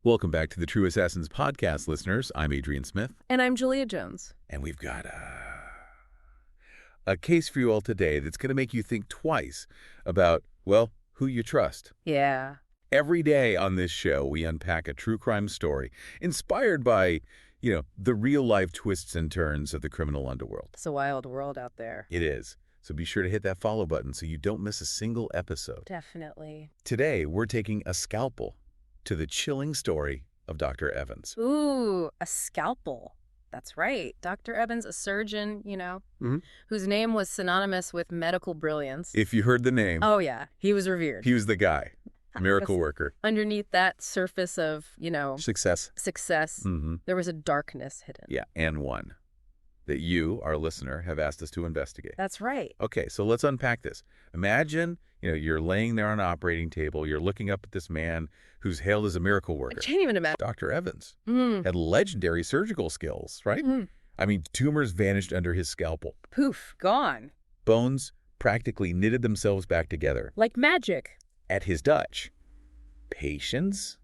Welcome back to the True Assassins podcast, listeners. I'm Adrian Smith. And I'm Julia Jones. And we've got a case for you all today that's going to make you think twice about, well, who you trust. Yeah. Every day on this show, we unpack a true crime story inspired by, the real-life twists and turns of the criminal underworld. It's a wild world out there. It is. So be sure to hit that follow button so you don't miss a single episode. Definitely. Today, we're taking a scalpel to the chilling story of Dr. Evans. Ooh, a scalpel. That's right. Dr. Evans, a surgeon, whose name was synonymous with medical brilliance. If you heard the name. Oh, yeah. He was revered. He was the guy. Miracle worker. Underneath that surface of, Success. There was a darkness hidden. Yeah, and one that you, our listener, have asked us to investigate. That's right. Okay, so let's unpack this. Imagine, you're laying there on an operating table. You're looking up at this man who's hailed as a miracle worker. I can't even imagine. Dr. Evans had legendary surgical skills, right? I mean, tumors vanished under his scalpel. Poof, gone. Bones practically knitted themselves back together. Like magic. At his Dutch. Patients?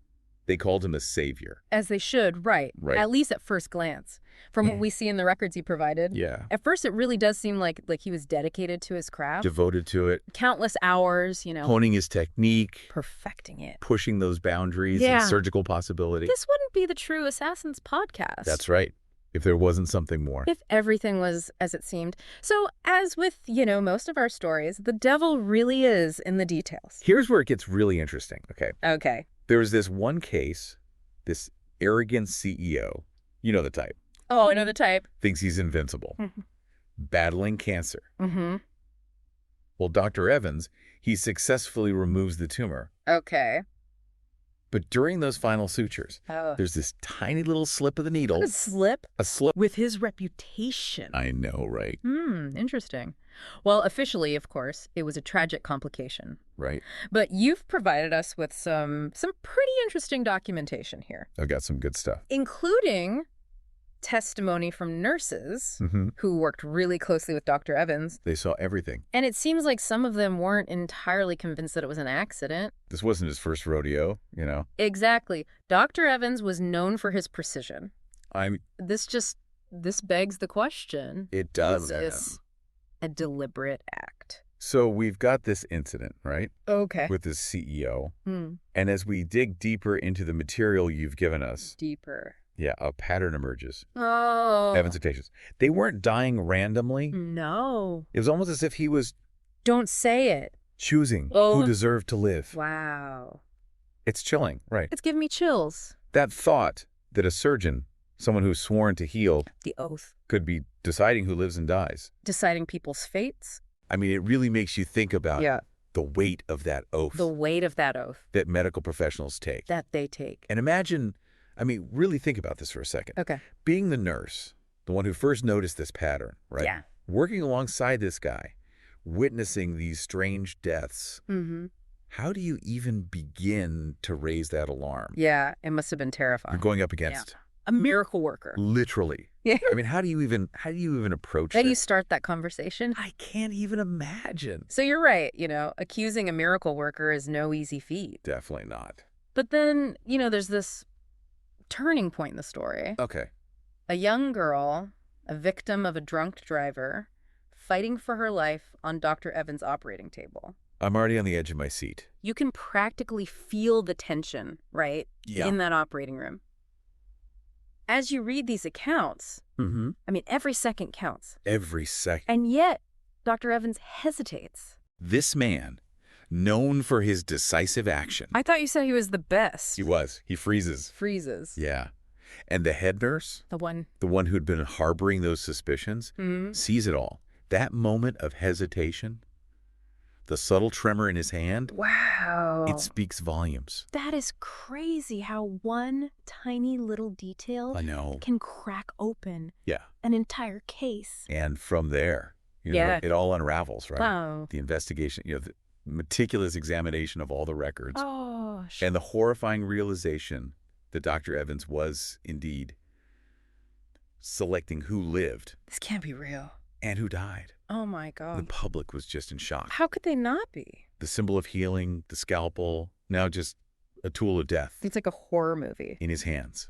They called him a savior. As they should, right. At least at first glance. From what we see in the records he provided. Yeah. At first, it really does seem like he was dedicated to his craft. Devoted to it. Countless hours, Honing his technique. Perfecting it. Pushing those boundaries and surgical possibility. This wouldn't be the True Assassins podcast. That's right. If there wasn't something more. If everything was as it seemed. So, as with, most of our stories, the devil really is in the details. Here's where it gets really interesting, okay? Okay. There was this one case, this arrogant CEO, you know the type. Oh, I know the type. Thinks he's invincible. Battling cancer. Well, Dr. Evans, he successfully removes the tumor. Okay. But during those final sutures, there's this tiny little slip of the needle. A slip? A slip. With his reputation. I know, right? Interesting. Well, officially, of course, it was a tragic complication. Right. But you've provided us with some pretty interesting documentation here. I've got some good stuff. Including testimony from nurses who worked really closely with Dr. Evans. They saw everything. And it seems like some of them weren't entirely convinced that it was an accident. This wasn't his first rodeo, Exactly. Dr. Evans was known for his precision. This begs the question. It does. Is this a deliberate act? So we've got this incident, right? Okay. With this CEO. And as we dig deeper into the material you've given us. Deeper. Yeah, a pattern emerges. Oh. Evans' patients. They weren't dying randomly. No. It was almost as if he was... Don't say it. Choosing who deserved to live. Wow. It's chilling, right? It's giving me chills. That thought that a surgeon, someone who's sworn to heal... The oath. ...could be deciding who lives and dies. Deciding people's fates. I mean, it really makes you think about the weight of that oath. The weight of that oath. That medical professionals take. That they take. And imagine... really think about this for a second. Okay. Being the nurse, the one who first noticed this pattern, right? Yeah. Working alongside this guy, witnessing these strange deaths. How do you even begin to raise that alarm? Yeah, it must have been terrifying. You're going up against a miracle worker. Literally. Yeah. How do you even approach How that? do you start that conversation? I can't even imagine. So you're right, accusing a miracle worker is no easy feat. Definitely not. But then, there's this turning point in the story. Okay. A young girl, a victim of a drunk driver, fighting for her life on Dr. Evans' operating table. I'm already on the edge of my seat. You can practically feel the tension, right? Yeah. In that operating room. As you read these accounts, every second counts. Every second. And yet, Dr. Evans hesitates. This man, known for his decisive action. I thought you said he was the best. He was. He freezes. Freezes. Yeah. And the head nurse, the one who'd been harboring those suspicions, sees it all. That moment of hesitation, the subtle tremor in his hand. Wow. It speaks volumes. That is crazy how one tiny little detail I know. Can crack open an entire case. And from there, it all unravels, right? Wow. The investigation, the meticulous examination of all the records. Oh, and the horrifying realization that Dr. Evans was indeed selecting who lived. This can't be real. And who died. Oh, my God. The public was just in shock. How could they not be? The symbol of healing, the scalpel, now just a tool of death It's like a horror movie. in his hands.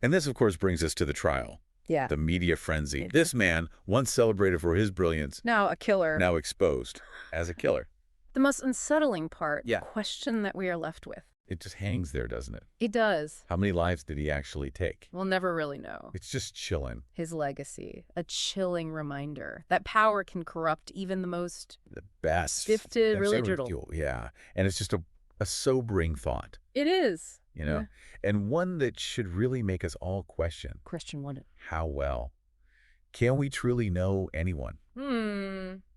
And this, of course, brings us to the trial. Yeah. The media frenzy. This man, once celebrated for his brilliance, Now a killer. now exposed as a killer. The most unsettling part, Yeah. the question that we are left with. It just hangs there, doesn't it? It does. How many lives did he actually take? We'll never really know. It's just chilling. His legacy, a chilling reminder that power can corrupt even the most The best. gifted That's religion. Yeah. And it's just a sobering thought, It is. you know, and one that should really make us all question Question one. how well. Can we truly know anyone?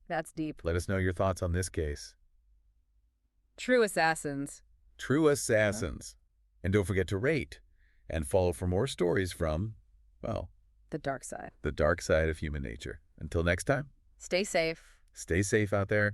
That's deep. Let us know your thoughts on this case. True assassins. True assassins. And don't forget to rate and follow for more stories from, well, The dark side. the dark side of human nature. Until next time, Stay safe. stay safe out there.